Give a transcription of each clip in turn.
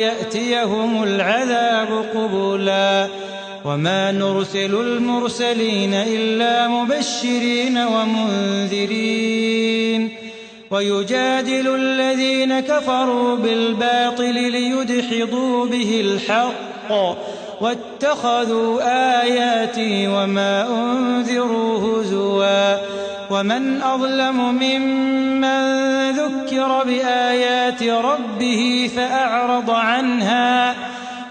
يأتيهم العذاب قبلا وما نرسل المرسلين إلا مبشرين ومنذرين ويجادل الذين كفروا بالباطل ليدحضوا به الحق واتخذوا آياتي وما أنذروا هزوا ومن أظلم ممن ذكر بآيات ربه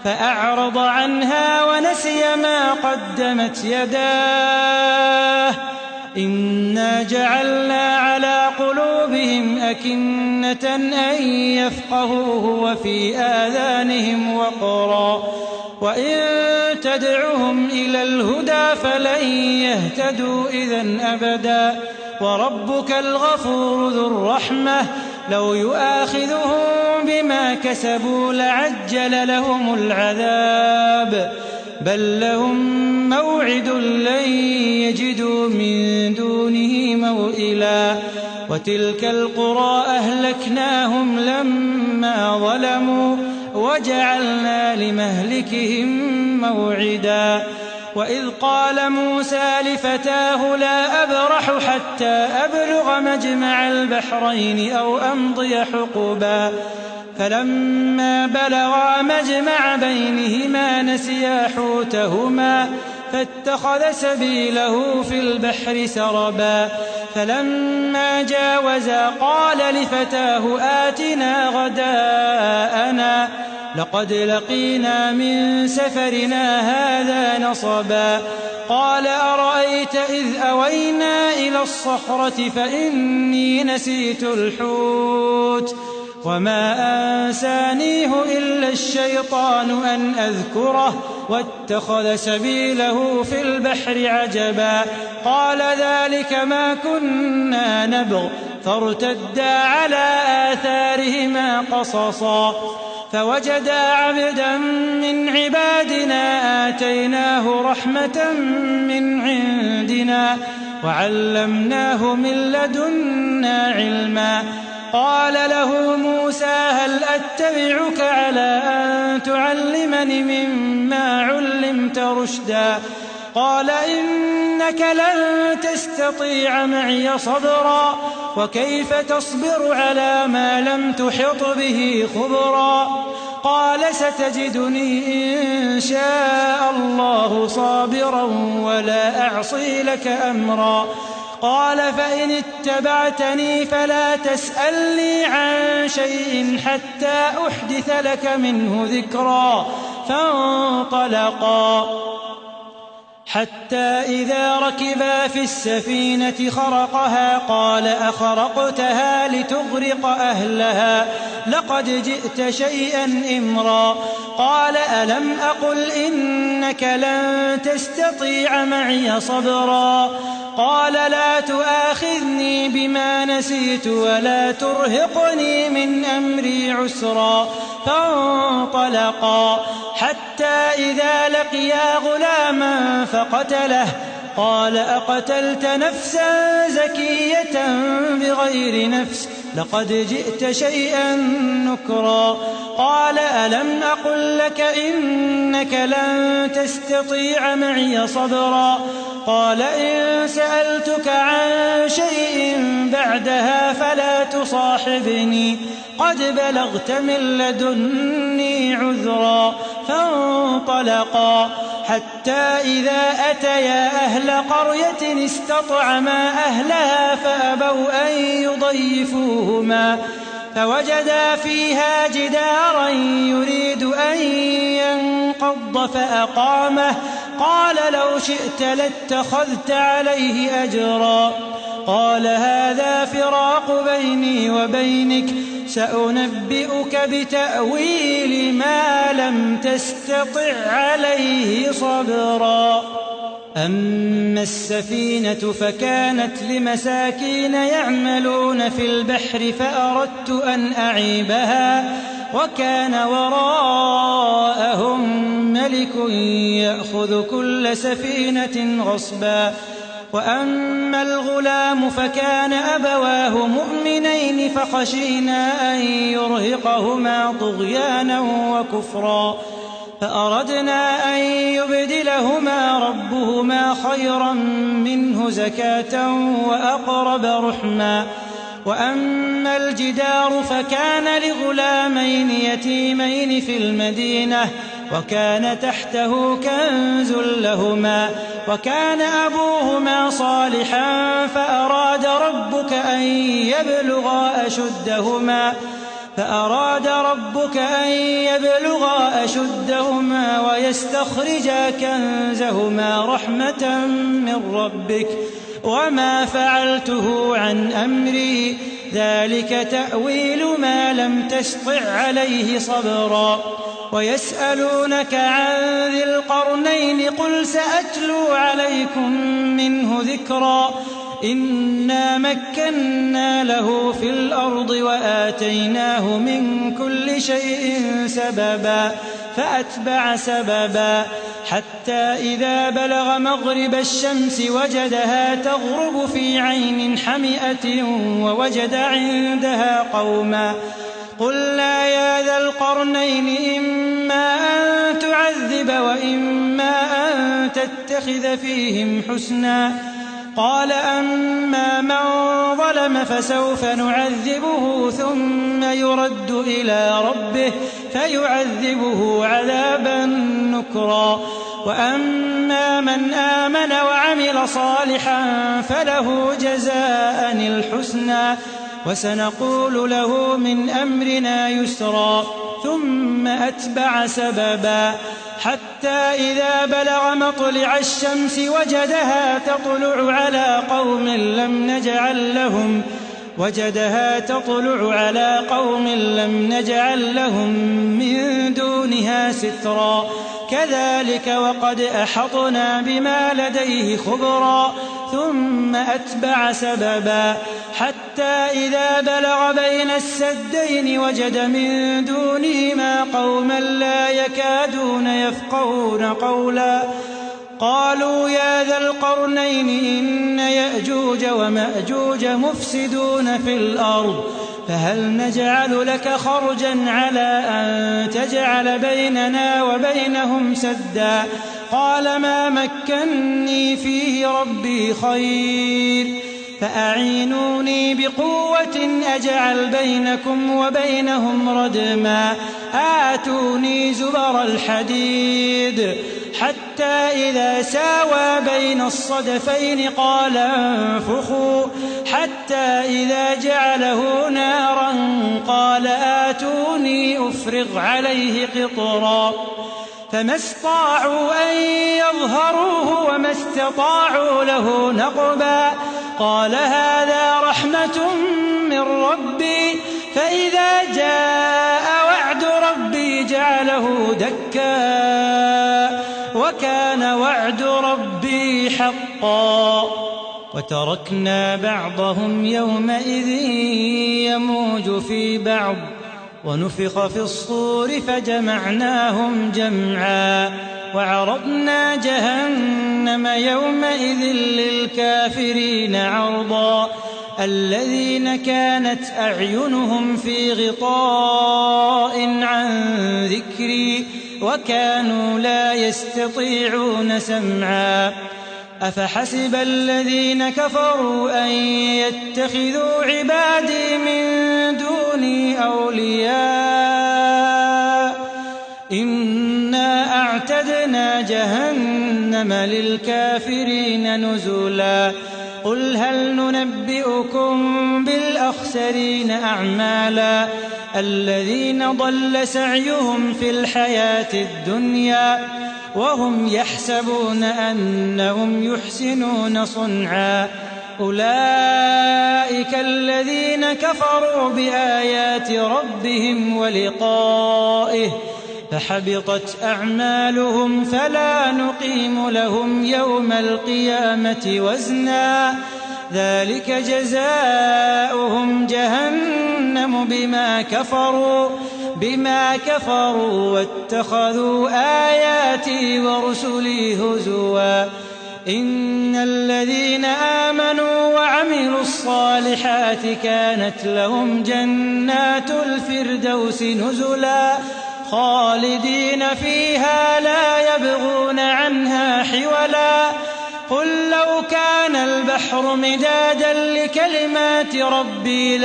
فأعرض عنها ونسي ما قدمت يداه إنا جعلنا على قلوبهم أكنة أن يفقهوه وفي آذانهم وقرا وإن تدعهم إلى الهدى فلن يهتدوا إذن أبدا وربك الغفور ذو الرحمة لو يؤاخذهم بما كسبوا لعجل لهم العذاب بل لهم موعد لن يجدوا من دونه موئلا وتلك القرى أهلكناهم لما ظلموا وجعلنا لمهلكهم موعدا وإذ قال موسى لفتاه لا أبرح حتى أبلغ مجمع البحرين أو أمضي حقبا فلما بلغا مجمع بينهما نسيا حوتهما فاتخذ سبيله في البحر سربا فلما جاوزا قال لفتاه آتنا غداءنا لقد لقينا من سفرنا هذا نصبا قال أرأيت إذ أوينا إلى الصخرة فإني نسيت الحوت وما أنسانيه إلا الشيطان أن أذكره واتخذ سبيله في البحر عجبا قال ذلك ما كنا نبغ فارتدا على آثارهما قصصا فوجدا عبدا من عبادنا آتيناه رحمة من عندنا وعلمناه من لدنا علما قال له موسى هل أتبعك على أن تعلمني مما علمت رشدا قال إنك لن تستطيع معي صبرا وكيف تصبر على ما لم تحط به خبرا قال ستجدني إن شاء الله صابرا ولا أعصي لك أمرا قال فإن اتبعتني فلا تسألني عن شيء حتى أحدث لك منه ذكرا فانطلقا حتى إذا ركبا في السفينة خرقها قال أخرقتها لتغرق أهلها لقد جئت شيئا إمرا قال ألم أقل إنك لن تستطيع معي صبرا قال لا تؤاخذني بما نسيت ولا ترهقني من أمري عسرا فانطلقا حتى إذا لقيا غلاما فقتله قال أقتلت نفسا زكية بغير نفس لقد جئت شيئا نكرا قال ألم أقل لك إنك لن تستطيع معي صبرا قال إن سألتك عن شيء بعدها فلا تصاحبني قد بلغت من لدني عذرا فانطلقا حتى إذا أتيا أهل قرية استطعما أهلها فأبوا أن يضيفوهما فوجدا فيها جدارا يريد أن ينقض فأقامه قال لو شئت لاتخذت عليه أجرا قال هذا فراق بيني وبينك سأنبئك بتأويل ما لم تستطع عليه صبرا أما السفينة فكانت لمساكين يعملون في البحر فأردت أن أعيبها وكان وراءهم ملك يأخذ كل سفينة غصبا وأما الغلام فكان أبواه مؤمنين فخشينا أن يرهقهما طغيانا وكفرا فأردنا أن يبدلهما ربهما خيرا منه زكاة وأقرب رحما. وأما الجدار فكان لغلامين يتيمين في المدينة وكان تحته كنز لهما وكان أبوهما صالحا فأراد ربك أن يبلغا أشدهما ويستخرجا كنزهما رحمة من ربك وما فعلته عن أمري ذلك تأويل ما لم تسطع عليه صبرا. ويسألونك عن ذي القرنين قل سأتلو عليكم منه ذكرا إنا مكنا له في الأرض وآتيناه من كل شيء سببا فأتبع سببا حتى إذا بلغ مغرب الشمس وجدها تغرب في عين حمئة ووجد عندها قوما قلنا يا ذا القرنين إما أن تعذب وإما أن تتخذ فيهم حسنا قال أما من ظلم فسوف نعذبه ثم يرد إلى ربه فيعذبه عذابا نكرا وأما من آمن وعمل صالحا فله جزاء الحسنى وسنقول له من أمرنا يسرا ثم أتبع سببا حتى إذا بلغ مطلع الشمس وجدها تطلع على قوم لم نجعل لهم من دونها سترا كذلك وقد أحطنا بما لديه خبرا ثم أتبع سببا حتى إذا بلغ بين السدين وجد من دونهما قوما لا يكادون يفقهون قولا قالوا يا ذا القرنين إن يأجوج ومأجوج مفسدون في الأرض فهل نجعل لك خرجا على أن تجعل بيننا وبينهم سدا قال ما مكني فيه ربي خير فأعينوني بقوة أجعل بينكم وبينهم ردما آتوني زبر الحديد حتى إذا ساوى بين الصدفين قال انفخوا حتى إذا جعله نارا قال آتوني أفرغ عليه قطرا فما استطاعوا أن يظهروه وما استطاعوا له نقبا قال هذا رحمة من ربي فإذا جاء وعد ربي جعله دكا وكان وعد ربي حقا وتركنا بعضهم يومئذ يموج في بعض ونفخ في الصور فجمعناهم جمعا وعرضنا جهنم يومئذ للكافرين عرضا الذين كانت أعينهم في غطاء عن ذكري وكانوا لا يستطيعون سمعا أفحسب الذين كفروا أن يتخذوا عبادي من دوني أولياء إنا أعتدنا جهنم للكافرين نزلا قل هل ننبئكم بالأخسرين أعمالا الذين ضل سعيهم في الحياة الدنيا وهم يحسبون أنهم يحسنون صنعا أولئك الذين كفروا بآيات ربهم ولقائه فحبطت أعمالهم فلا نقيم لهم يوم القيامة وزنا ذلك جزاؤهم جهنم بما كفروا واتخذوا آياتي ورسلي هزوا إن الذين آمنوا وعملوا الصالحات كانت لهم جنات الفردوس نزلا خالدين فيها لا يبغون عنها حولا قل لو كان البحر مدادا لكلمات ربي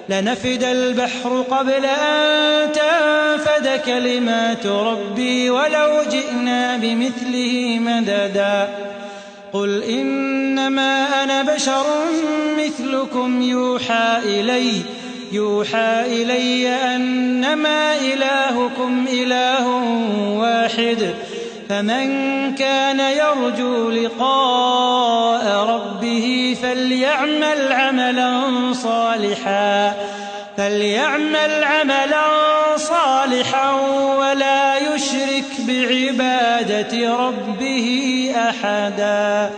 لنفد البحر قبل أن تنفد كلمات ربي ولو جئنا بمثله مددا قل إنما أنا بشر مثلكم يوحى إلي أنما إلهكم إله واحد فمن كان يرجو لقاء ربه فليعمل عملا صالحا ولا يشرك بعبادة ربه أحدا.